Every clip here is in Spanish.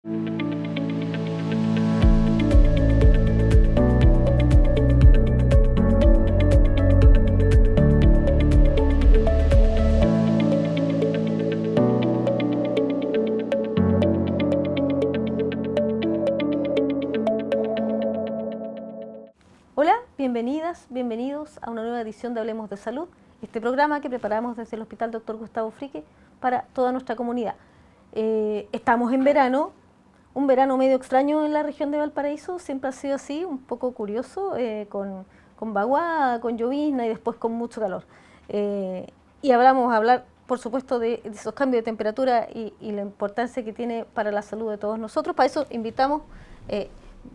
Hola, bienvenidas, bienvenidos a una nueva edición de Hablemos de Salud, este programa que preparamos desde el Hospital Dr. Gustavo Fricke para toda nuestra comunidad. Estamos en verano, un verano medio extraño en la región de Valparaíso, siempre ha sido así, un poco curioso, con vaguada, con llovizna y después con mucho calor. Y vamos a hablar, por supuesto, de esos cambios de temperatura y la importancia que tiene para la salud de todos nosotros. Para eso invitamos,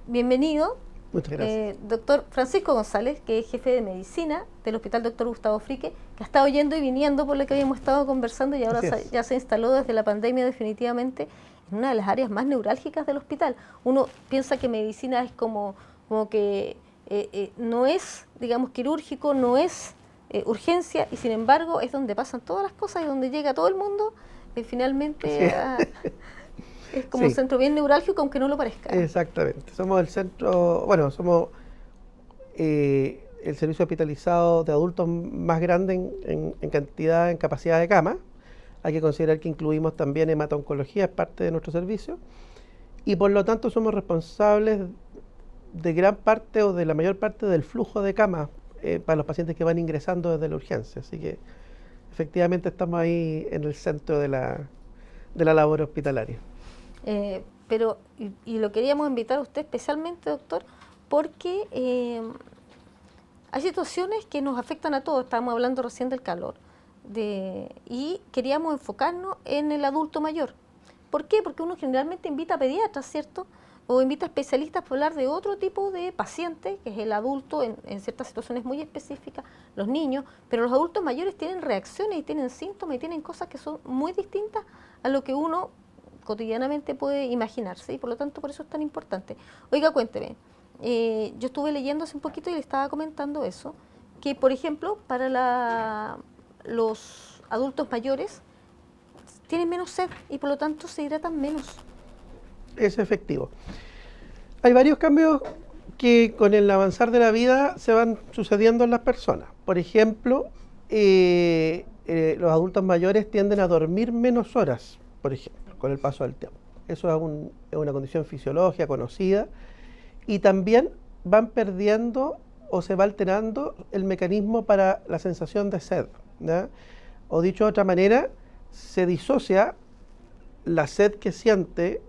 bienvenido. Muchas gracias. Doctor Francisco González, que es jefe de medicina del Hospital Dr. Gustavo Fricke, que ha estado yendo y viniendo por lo que habíamos estado conversando y ahora ya se instaló desde la pandemia definitivamente en una de las áreas más neurálgicas del hospital. Uno piensa que medicina es como que no es, digamos, quirúrgico, no es urgencia, y sin embargo es donde pasan todas las cosas y donde llega todo el mundo finalmente es como un centro bien neurálgico, aunque no lo parezca. Exactamente. Somos el centro, bueno, somos el servicio hospitalizado de adultos más grande en cantidad, en capacidad de cama. Hay que considerar que incluimos también hemato-oncología, es parte de nuestro servicio. Y por lo tanto somos responsables de gran parte o de la mayor parte del flujo de cama para los pacientes que van ingresando desde la urgencia. Así que efectivamente estamos ahí en el centro de la labor hospitalaria. Pero lo queríamos invitar a usted especialmente, doctor, porque hay situaciones que nos afectan a todos. Estábamos hablando recién del calor y queríamos enfocarnos en el adulto mayor. ¿Por qué? Porque uno generalmente invita a pediatras, ¿cierto? O invita a especialistas para hablar de otro tipo de paciente, que es el adulto en ciertas situaciones muy específicas, los niños, pero los adultos mayores tienen reacciones y tienen síntomas y tienen cosas que son muy distintas a lo que uno cotidianamente puede imaginarse, y por lo tanto por eso es tan importante. Oiga, cuénteme, yo estuve leyendo hace un poquito y le estaba comentando eso, que por ejemplo para los adultos mayores tienen menos sed y por lo tanto se hidratan menos. Es efectivo. Hay varios cambios que con el avanzar de la vida se van sucediendo en las personas. Por ejemplo, los adultos mayores tienden a dormir menos horas, por ejemplo, con el paso del tiempo. Eso es una condición fisiológica conocida, y también van perdiendo o se va alterando el mecanismo para la sensación de sed, ¿ya? O dicho de otra manera, se disocia la sed que siente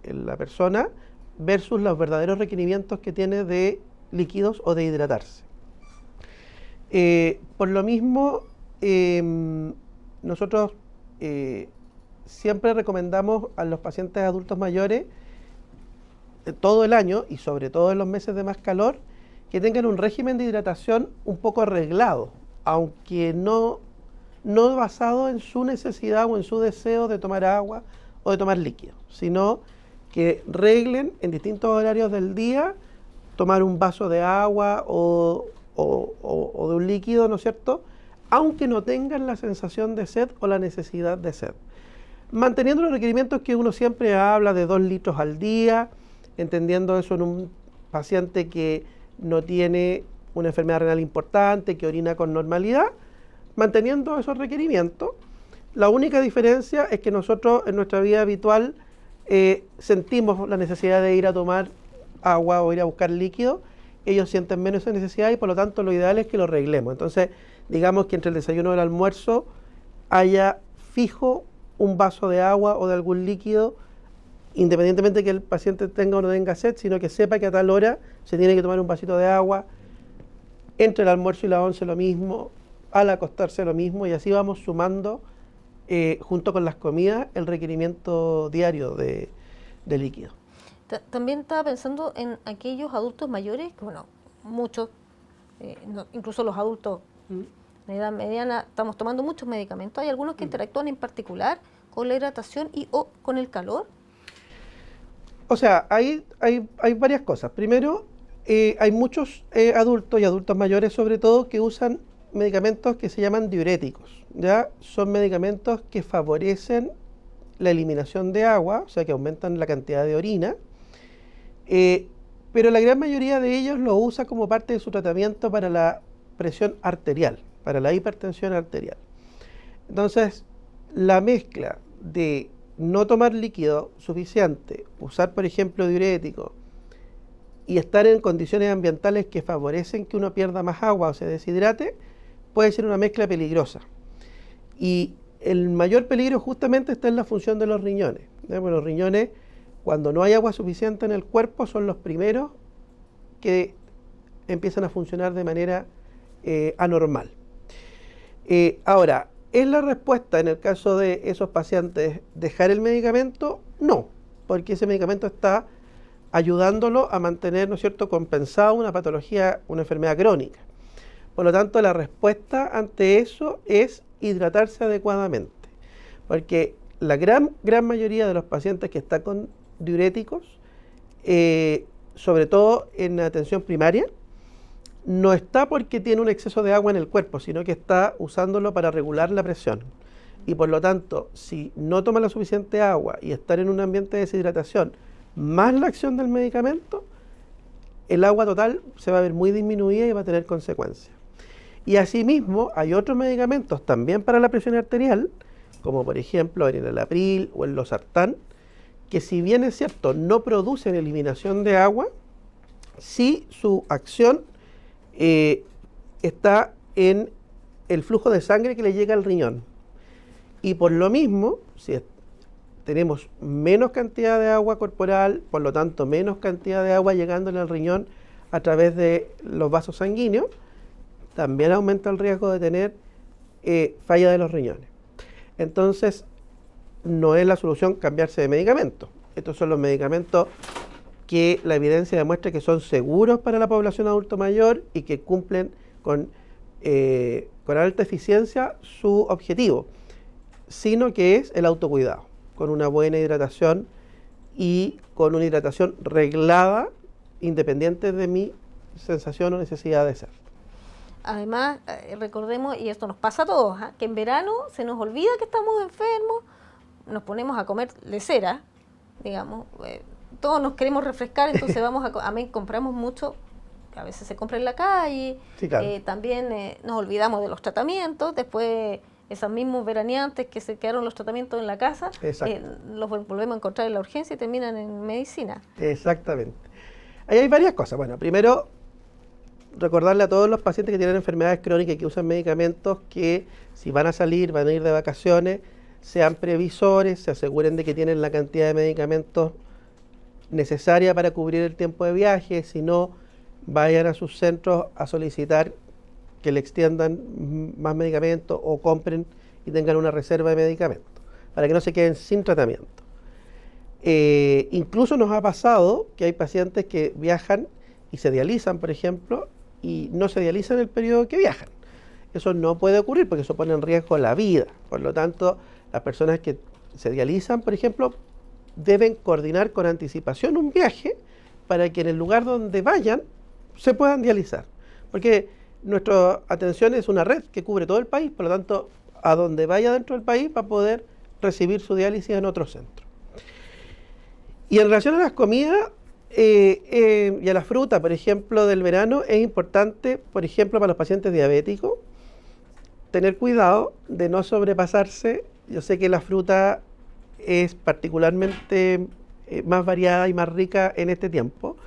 la persona versus los verdaderos requerimientos que tiene de líquidos o de hidratarse. Por lo mismo, nosotros siempre recomendamos a los pacientes adultos mayores todo el año, y sobre todo en los meses de más calor, que tengan un régimen de hidratación un poco arreglado, aunque no basado en su necesidad o en su deseo de tomar agua o de tomar líquido, sino que reglen en distintos horarios del día tomar un vaso de agua o de un líquido, ¿no es cierto?, aunque no tengan la sensación de sed o la necesidad de sed. Manteniendo los requerimientos que uno siempre habla de 2 litros al día, entendiendo eso en un paciente que no tiene una enfermedad renal importante, que orina con normalidad, manteniendo esos requerimientos. La única diferencia es que nosotros en nuestra vida habitual sentimos la necesidad de ir a tomar agua o ir a buscar líquido. Ellos sienten menos esa necesidad y por lo tanto lo ideal es que lo arreglemos. Entonces, digamos que entre el desayuno y el almuerzo haya fijo un vaso de agua o de algún líquido, independientemente de que el paciente tenga o no tenga sed, sino que sepa que a tal hora se tiene que tomar un vasito de agua, entre el almuerzo y la once lo mismo, al acostarse lo mismo, y así vamos sumando junto con las comidas el requerimiento diario de líquido. También estaba pensando en aquellos adultos mayores, que bueno, muchos, incluso los adultos de edad mediana, estamos tomando muchos medicamentos. Hay algunos que interactúan en particular con la hidratación o con el calor. O sea, hay varias cosas. Primero, hay muchos adultos y adultos mayores sobre todo que usan medicamentos que se llaman diuréticos, ¿ya? Son medicamentos que favorecen la eliminación de agua, o sea que aumentan la cantidad de orina, pero la gran mayoría de ellos lo usa como parte de su tratamiento para la presión arterial, para la hipertensión arterial. Entonces, la mezcla de no tomar líquido suficiente, usar por ejemplo diurético y estar en condiciones ambientales que favorecen que uno pierda más agua o se deshidrate, puede ser una mezcla peligrosa. Y el mayor peligro justamente está en la función de los riñones. Bueno, los riñones, cuando no hay agua suficiente en el cuerpo, son los primeros que empiezan a funcionar de manera anormal. Ahora, ¿es la respuesta en el caso de esos pacientes dejar el medicamento? No, porque ese medicamento está ayudándolo a mantener, ¿no es cierto?, compensado una patología, una enfermedad crónica. Por lo tanto, la respuesta ante eso es hidratarse adecuadamente, porque la gran mayoría de los pacientes que están con diuréticos, sobre todo en atención primaria, no está porque tiene un exceso de agua en el cuerpo, sino que está usándolo para regular la presión. Y por lo tanto, si no toma la suficiente agua y estar en un ambiente de deshidratación, más la acción del medicamento, el agua total se va a ver muy disminuida y va a tener consecuencias. Y asimismo, hay otros medicamentos también para la presión arterial, como por ejemplo el enalapril o el losartán, que si bien es cierto, no producen eliminación de agua, sí su acción está en el flujo de sangre que le llega al riñón. Y por lo mismo, si tenemos menos cantidad de agua corporal, por lo tanto menos cantidad de agua llegando al riñón a través de los vasos sanguíneos, también aumenta el riesgo de tener falla de los riñones. Entonces, no es la solución cambiarse de medicamento. Estos son los medicamentos que la evidencia demuestra que son seguros para la población adulto mayor y que cumplen con alta eficiencia su objetivo, sino que es el autocuidado, con una buena hidratación y con una hidratación reglada, independiente de mi sensación o necesidad de ser. Además, recordemos, y esto nos pasa a todos, que en verano se nos olvida que estamos enfermos, nos ponemos a comer lesera, digamos, todos nos queremos refrescar, entonces vamos compramos mucho, que a veces se compra en la calle, Sí, claro. También nos olvidamos de los tratamientos, después esos mismos veraneantes que se quedaron los tratamientos en la casa, los volvemos a encontrar en la urgencia y terminan en medicina. Exactamente. Ahí hay varias cosas. Bueno, primero, recordarle a todos los pacientes que tienen enfermedades crónicas y que usan medicamentos que si van a salir, van a ir de vacaciones, sean previsores, se aseguren de que tienen la cantidad de medicamentos necesaria para cubrir el tiempo de viaje, si no, vayan a sus centros a solicitar que le extiendan más medicamentos o compren y tengan una reserva de medicamentos, para que no se queden sin tratamiento. Incluso nos ha pasado que hay pacientes que viajan y se dializan, por ejemplo, y no se dializan el periodo que viajan. Eso no puede ocurrir porque eso pone en riesgo la vida. Por lo tanto, las personas que se dializan, por ejemplo, deben coordinar con anticipación un viaje para que en el lugar donde vayan se puedan dializar. Porque nuestra atención es una red que cubre todo el país, por lo tanto, a donde vaya dentro del país va a poder recibir su diálisis en otro centro. Y en relación a las comidas y a la fruta, por ejemplo, del verano, es importante, por ejemplo, para los pacientes diabéticos, tener cuidado de no sobrepasarse. Yo sé que la fruta es particularmente más variada y más rica en este tiempo,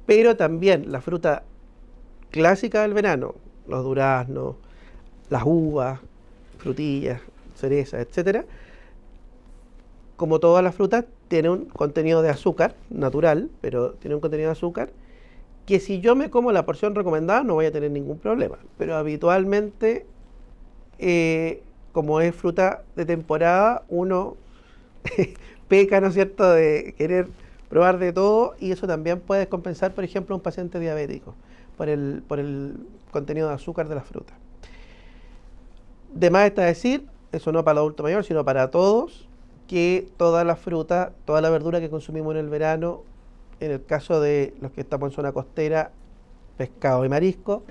pero también la fruta clásica del verano, los duraznos, las uvas, frutillas, cerezas, etcétera, como todas las frutas, tiene un contenido de azúcar natural, pero tiene un contenido de azúcar que si yo me como la porción recomendada no voy a tener ningún problema, pero habitualmente como es fruta de temporada, uno peca, ¿no es cierto?, de querer probar de todo, y eso también puede descompensar, por ejemplo, a un paciente diabético por el contenido de azúcar de la fruta. De más está decir, eso no para el adulto mayor, sino para todos, que toda la fruta, toda la verdura que consumimos en el verano, en el caso de los que estamos en zona costera, pescado y marisco,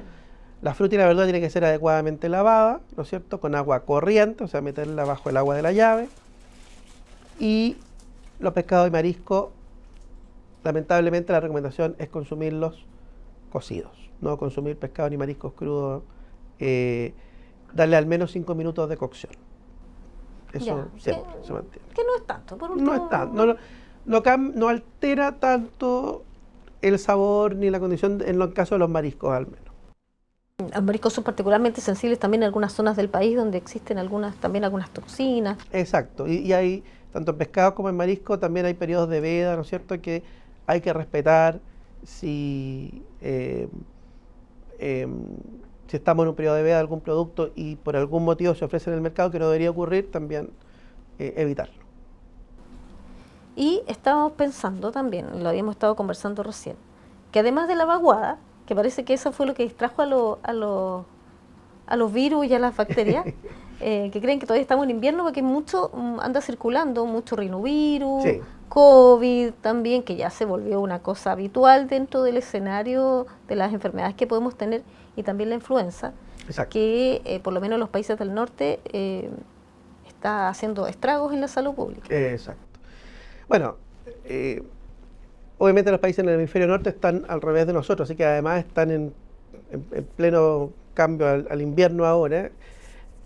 la fruta y la verdura tiene que ser adecuadamente lavada, ¿no es cierto?, con agua corriente, o sea, meterla bajo el agua de la llave, Y los pescados y mariscos, lamentablemente la recomendación es consumirlos cocidos, no consumir pescado ni mariscos crudos, darle al menos 5 minutos de cocción. Eso Ya, siempre se mantiene. que no es tanto, por último. No es tanto, no altera tanto el sabor ni la condición en el caso de los mariscos al menos. Los mariscos son particularmente sensibles también en algunas zonas del país donde existen también algunas toxinas. Exacto, y hay, tanto en pescado como en marisco, también hay periodos de veda, ¿no es cierto?, que hay que respetar si estamos en un periodo de veda de algún producto y por algún motivo se ofrece en el mercado que no debería ocurrir, también evitarlo. Y estábamos pensando también, lo habíamos estado conversando recién, que además de la vaguada, que parece que eso fue lo que distrajo a los virus y a las bacterias, que creen que todavía estamos en invierno porque mucho anda circulando, mucho rinovirus, Sí. COVID también, que ya se volvió una cosa habitual dentro del escenario de las enfermedades que podemos tener, y también la influenza, Exacto. que por lo menos en los países del norte está haciendo estragos en la salud pública. Exacto. Bueno, obviamente los países en el hemisferio norte están al revés de nosotros, así que además están en pleno cambio al invierno ahora,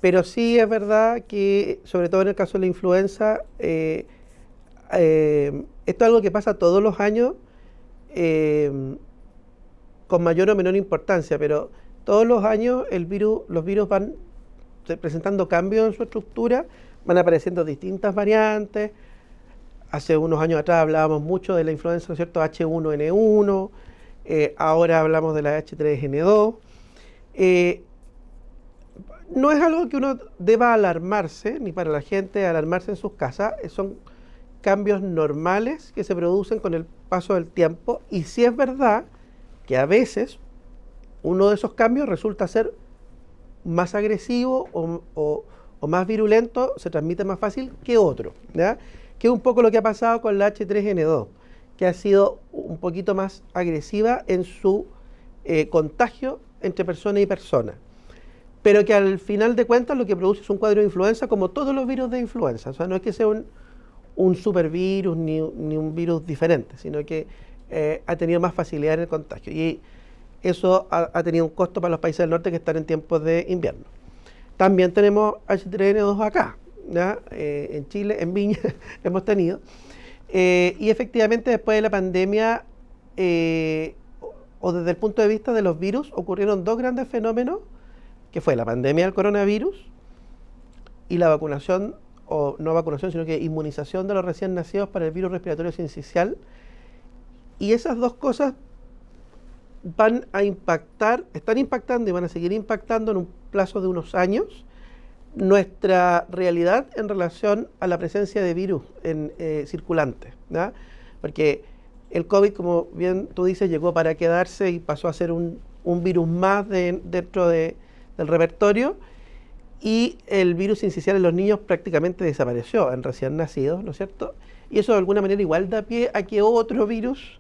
pero sí es verdad que, sobre todo en el caso de la influenza, esto es algo que pasa todos los años con mayor o menor importancia, pero todos los años los virus van presentando cambios en su estructura, van apareciendo distintas variantes. Hace unos años atrás hablábamos mucho de la influenza, ¿no es cierto?, H1N1, ahora hablamos de la H3N2. No es algo que uno deba alarmarse, ni para la gente alarmarse en sus casas, son cambios normales que se producen con el paso del tiempo, y sí es verdad que a veces uno de esos cambios resulta ser más agresivo o más virulento, se transmite más fácil que otro, ¿ya? Que es un poco lo que ha pasado con la H3N2, que ha sido un poquito más agresiva en su contagio entre persona y persona, pero que al final de cuentas lo que produce es un cuadro de influenza como todos los virus de influenza. O sea, no es que sea un supervirus ni un virus diferente, sino que ha tenido más facilidad en el contagio, y eso ha tenido un costo para los países del norte que están en tiempos de invierno. También tenemos H3N2 acá, ¿ya? En Chile, en Viña, hemos tenido. Y efectivamente después de la pandemia, o desde el punto de vista de los virus, ocurrieron dos grandes fenómenos, que fue la pandemia del coronavirus y la vacunación, o no vacunación, sino que inmunización de los recién nacidos para el virus respiratorio sincicial. Y esas dos cosas están impactando y van a seguir impactando en un plazo de unos años nuestra realidad en relación a la presencia de virus circulantes, ¿ya? Porque el COVID, como bien tú dices, llegó para quedarse y pasó a ser un virus más dentro del repertorio, y el virus sincicial en los niños prácticamente desapareció en recién nacidos, ¿no es cierto? Y eso de alguna manera igual da pie a que otro virus,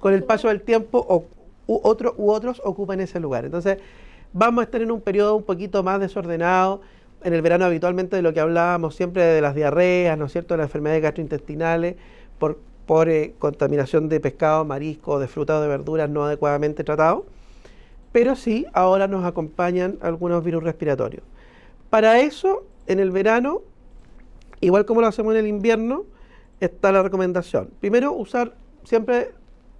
con el paso del tiempo, otros ocupan ese lugar. Entonces, vamos a estar en un periodo un poquito más desordenado. En el verano habitualmente de lo que hablábamos siempre de las diarreas, ¿no es cierto?, de las enfermedades gastrointestinales por contaminación de pescado, marisco, de frutas o de verduras no adecuadamente tratados. Pero sí, ahora nos acompañan algunos virus respiratorios. Para eso, en el verano, igual como lo hacemos en el invierno, está la recomendación. Primero, usar siempre,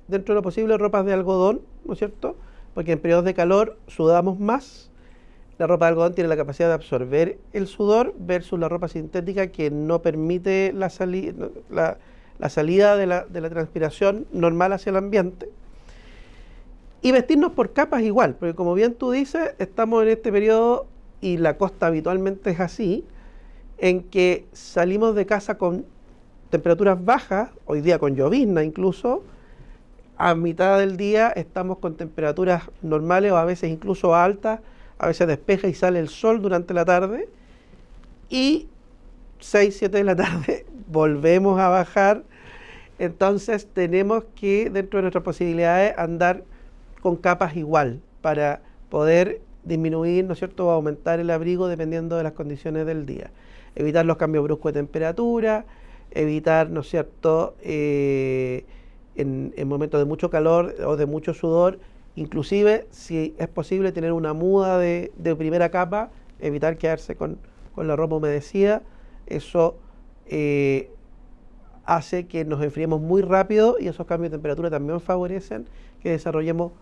dentro de lo posible, ropas de algodón, ¿no es cierto?, porque en periodos de calor sudamos más. La ropa de algodón tiene la capacidad de absorber el sudor versus la ropa sintética, que no permite la salida de la transpiración normal hacia el ambiente. Y vestirnos por capas igual, porque como bien tú dices, estamos en este periodo, y la costa habitualmente es así, en que salimos de casa con temperaturas bajas, hoy día con llovizna incluso, a mitad del día estamos con temperaturas normales o a veces incluso altas, a veces despeja y sale el sol durante la tarde, y 6, 7 de la tarde volvemos a bajar. Entonces tenemos que, dentro de nuestras posibilidades, andar con capas igual para poder disminuir, ¿no es cierto?, o aumentar el abrigo dependiendo de las condiciones del día. Evitar los cambios bruscos de temperatura, evitar, ¿no es cierto?, en momentos de mucho calor o de mucho sudor, inclusive si es posible tener una muda de primera capa, evitar quedarse con la ropa humedecida. Eso hace que nos enfriemos muy rápido y esos cambios de temperatura también favorecen que desarrollemos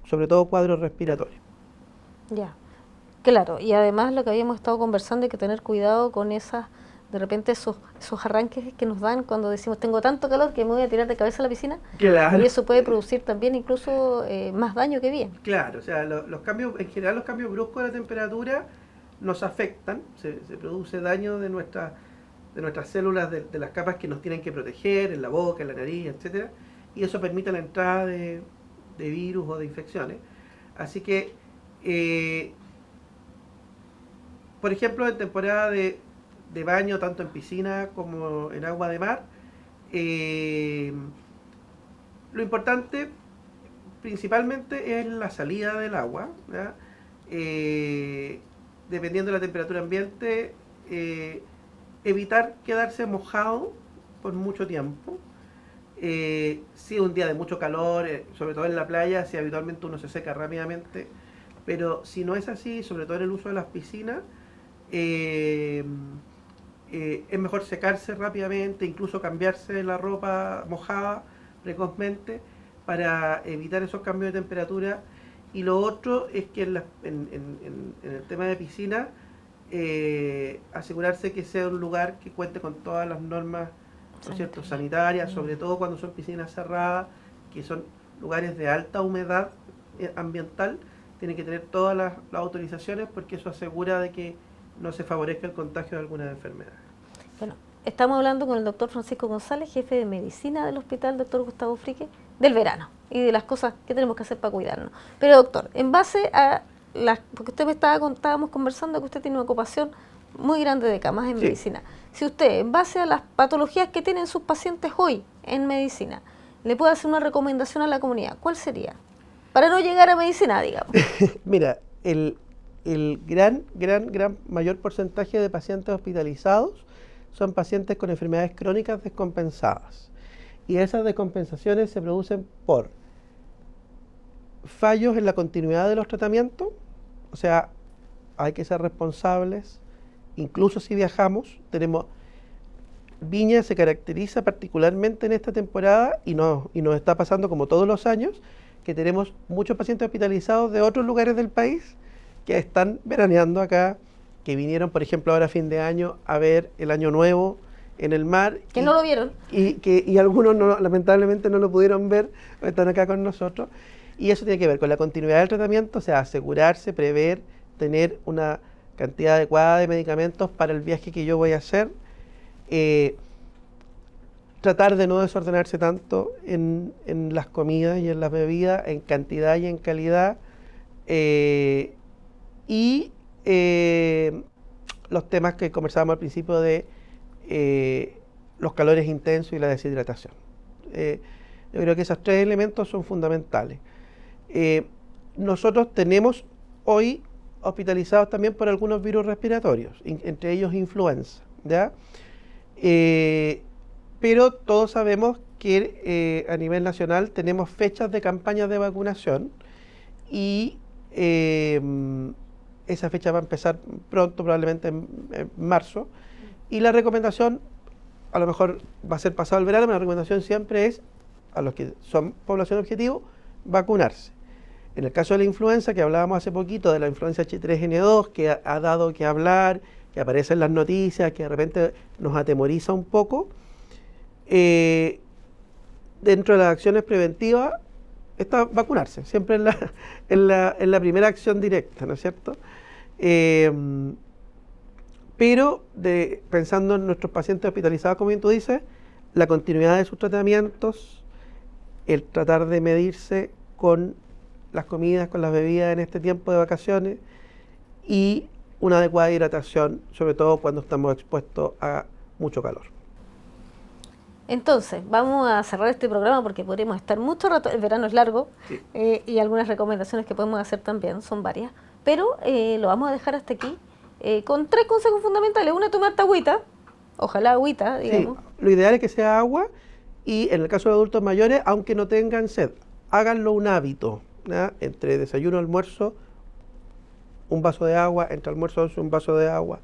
sobre todo cuadros respiratorios. Ya, claro, y además lo que habíamos estado conversando, hay que tener cuidado con esas, de repente esos arranques que nos dan cuando decimos tengo tanto calor que me voy a tirar de cabeza a la piscina. Claro. Y eso puede producir también incluso más daño que bien. Claro, o sea, los cambios, en general los cambios bruscos de la temperatura nos afectan, se produce daño de nuestras células, de las capas que nos tienen que proteger, en la boca, en la nariz, etcétera, y eso permite la entrada de virus o de infecciones. Así que, por ejemplo, en temporada de baño, tanto en piscina como en agua de mar, lo importante principalmente es la salida del agua, ¿ya? Dependiendo de la temperatura ambiente, evitar quedarse mojado por mucho tiempo. Si un día de mucho calor, sobre todo en la playa, si habitualmente uno se seca rápidamente, pero si no es así, sobre todo en el uso de las piscinas, es mejor secarse rápidamente, incluso cambiarse la ropa mojada precozmente para evitar esos cambios de temperatura. Y lo otro es que en el tema de piscina, asegurarse que sea un lugar que cuente con todas las normas, ¿no es cierto?, sanitarias, sobre todo cuando son piscinas cerradas, que son lugares de alta humedad ambiental, tienen que tener todas las autorizaciones, porque eso asegura de que no se favorezca el contagio de alguna enfermedad. Bueno, estamos hablando con el doctor Francisco González, jefe de medicina del Hospital Dr. Gustavo Fricke, del verano y de las cosas que tenemos que hacer para cuidarnos. Pero doctor, en base a porque usted estábamos conversando que usted tiene una ocupación muy grande de camas en medicina. Si usted, en base a las patologías que tienen sus pacientes hoy en medicina, le puede hacer una recomendación a la comunidad, ¿cuál sería? Para no llegar a medicina, digamos. Mira, el gran mayor porcentaje de pacientes hospitalizados son pacientes con enfermedades crónicas descompensadas. Y esas descompensaciones se producen por fallos en la continuidad de los tratamientos, o sea, hay que ser responsables, incluso si viajamos. Viña se caracteriza particularmente en esta temporada y nos está pasando como todos los años, que tenemos muchos pacientes hospitalizados de otros lugares del país que están veraneando acá, que vinieron, por ejemplo, ahora a fin de año a ver el Año Nuevo en el mar. Que no lo vieron. Y algunos lamentablemente no lo pudieron ver, están acá con nosotros. Y eso tiene que ver con la continuidad del tratamiento, o sea, asegurarse, prever, tener una cantidad adecuada de medicamentos para el viaje que yo voy a hacer. Tratar de no desordenarse tanto en las comidas y en las bebidas, en cantidad y en calidad. Los temas que conversábamos al principio de los calores intensos y la deshidratación. Yo creo que esos tres elementos son fundamentales. Nosotros tenemos hoy hospitalizados también por algunos virus respiratorios, entre ellos influenza, ¿ya? Pero todos sabemos que a nivel nacional tenemos fechas de campañas de vacunación y esa fecha va a empezar pronto, probablemente en marzo, y la recomendación, a lo mejor va a ser pasado el verano, pero la recomendación siempre es a los que son población objetivo, vacunarse. En el caso de la influenza, que hablábamos hace poquito, de la influenza H3N2, que ha dado que hablar, que aparece en las noticias, que de repente nos atemoriza un poco, dentro de las acciones preventivas está vacunarse, siempre en la primera acción directa, ¿no es cierto? Pero pensando en nuestros pacientes hospitalizados, como bien tú dices, la continuidad de sus tratamientos, el tratar de medirse con las comidas, con las bebidas en este tiempo de vacaciones y una adecuada hidratación, sobre todo cuando estamos expuestos a mucho calor. Entonces, vamos a cerrar este programa porque podríamos estar mucho rato, el verano es largo, sí. Y algunas recomendaciones que podemos hacer también, son varias, pero lo vamos a dejar hasta aquí con 3 consejos fundamentales. Una, tomarte agüita, ojalá agüita, digamos. Sí, lo ideal es que sea agua, y en el caso de adultos mayores, aunque no tengan sed, háganlo un hábito, ¿ya? Entre desayuno, almuerzo, un vaso de agua, entre almuerzo, once, un vaso de agua,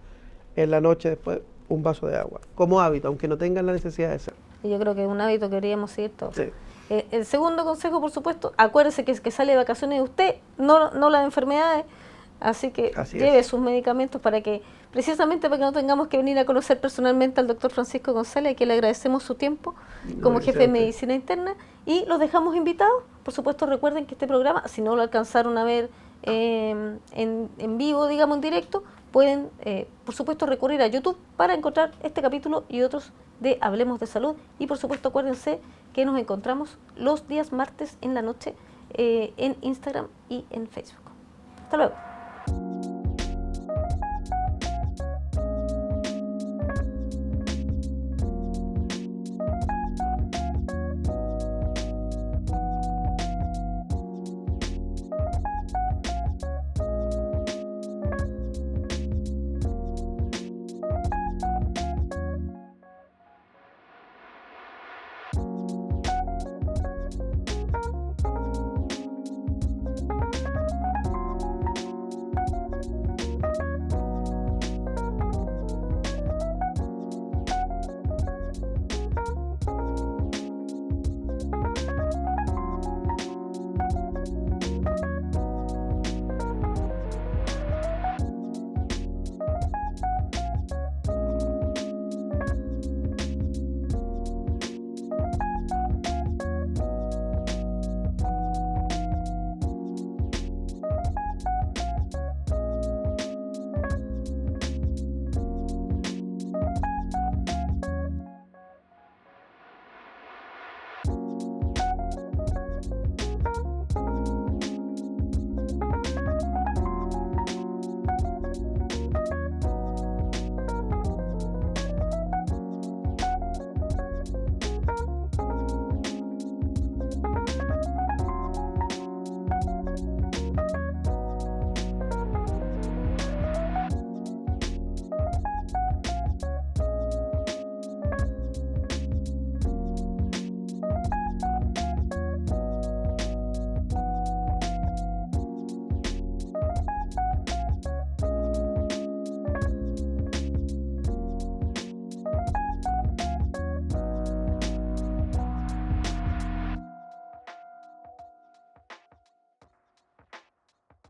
en la noche después un vaso de agua, como hábito, aunque no tengan la necesidad de sed. Y yo creo que es un hábito que deberíamos seguir todos. Sí. El segundo consejo, por supuesto, acuérdese que sale de vacaciones usted, no las enfermedades, así que lleve sus medicamentos precisamente para que no tengamos que venir a conocer personalmente al doctor Francisco González, a quien le agradecemos su tiempo como jefe de medicina interna, y los dejamos invitados. Por supuesto, recuerden que este programa, si no lo alcanzaron a ver en vivo, digamos en directo, pueden, por supuesto, recurrir a YouTube para encontrar este capítulo y otros de Hablemos de Salud. Y por supuesto, acuérdense que nos encontramos los días martes en la noche en Instagram y en Facebook. Hasta luego.